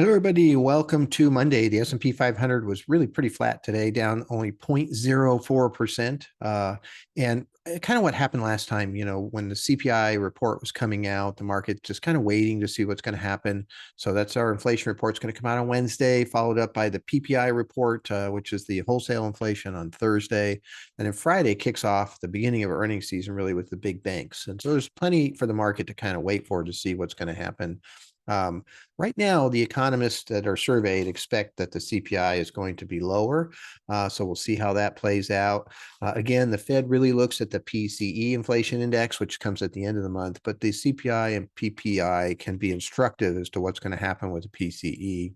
Hello, everybody. Welcome to Monday. The S&P 500 was really pretty flat today, down only 0.04%. And kind of what happened last time, when the CPI report was coming out, the market just kind of waiting to see what's going to happen. So that's our inflation report. It's going to come out on Wednesday, followed up by the PPI report, which is the wholesale inflation on Thursday. And then Friday kicks off the beginning of earnings season, really, with the big banks. And so there's plenty for the market to kind of wait for to see what's going to happen. Um, Right now, the economists that are surveyed expect that the CPI is going to be lower. So we'll see how that plays out. Again, the Fed really looks at the PCE inflation index, which comes at the end of the month, but the CPI and PPI can be instructive as to what's going to happen with the PCE.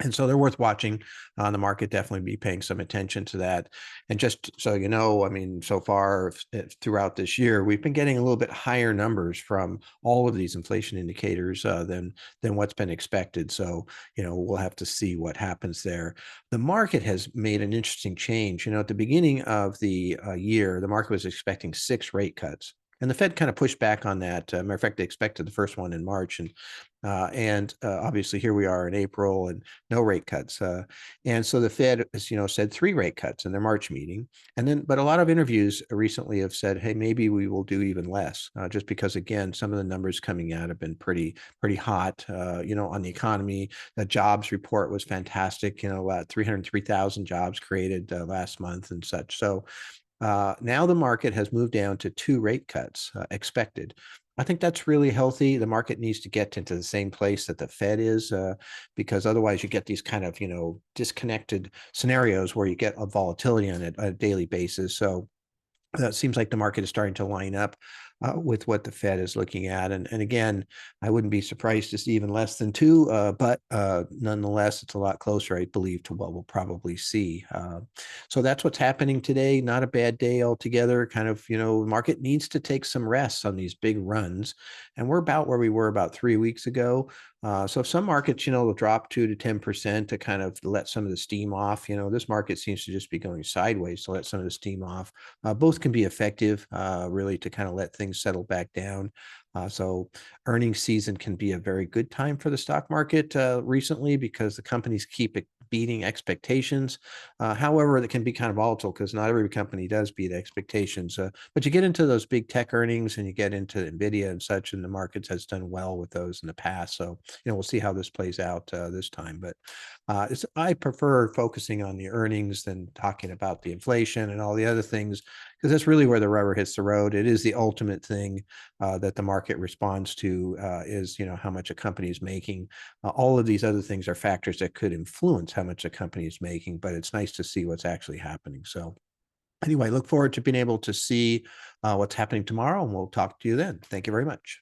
And so they're worth watching. The market definitely be paying some attention to that. And just so you know, I mean, so far throughout this year, we've been getting a little bit higher numbers from all of these inflation indicators than what's been expected. So, we'll have to see what happens there. The market has made an interesting change. At the beginning of the year, the market was expecting 6 rate cuts. And the Fed kind of pushed back on that. Matter of fact, they expected the first one in March, and obviously here we are in April, and no rate cuts. And so the Fed has, said 3 rate cuts in their March meeting, but a lot of interviews recently have said, hey, maybe we will do even less, just because again, some of the numbers coming out have been pretty hot. On the economy, the jobs report was fantastic. About 303,000 jobs created last month and such. So now the market has moved down to 2 rate cuts expected. I think that's really healthy. The market needs to get into the same place that the Fed is, because otherwise you get these kind of, disconnected scenarios where you get a volatility on a daily basis. So it seems like the market is starting to line up with what the Fed is looking at. And again, I wouldn't be surprised to see even less than 2, but nonetheless, it's a lot closer, I believe, to what we'll probably see. So that's what's happening today. Not a bad day altogether. Kind of, the market needs to take some rest on these big runs. And we're about where we were about 3 weeks ago. So some markets, will drop 2 to 10% to kind of let some of the steam off. This market seems to just be going sideways to let some of the steam off. Both can be effective, really, to kind of let things settle back down. So earnings season can be a very good time for the stock market recently, because the companies keep beating expectations. However, that can be kind of volatile because not every company does beat expectations. But you get into those big tech earnings and you get into NVIDIA and such, and the markets has done well with those in the past. So, we'll see how this plays out this time. But I prefer focusing on the earnings than talking about the inflation and all the other things, because that's really where the rubber hits the road. It is the ultimate thing that the market responds to, is, how much a company is making. All of these other things are factors that could influence how much a company is making, but it's nice to see what's actually happening. So anyway, look forward to being able to see what's happening tomorrow, and we'll talk to you then. Thank you very much.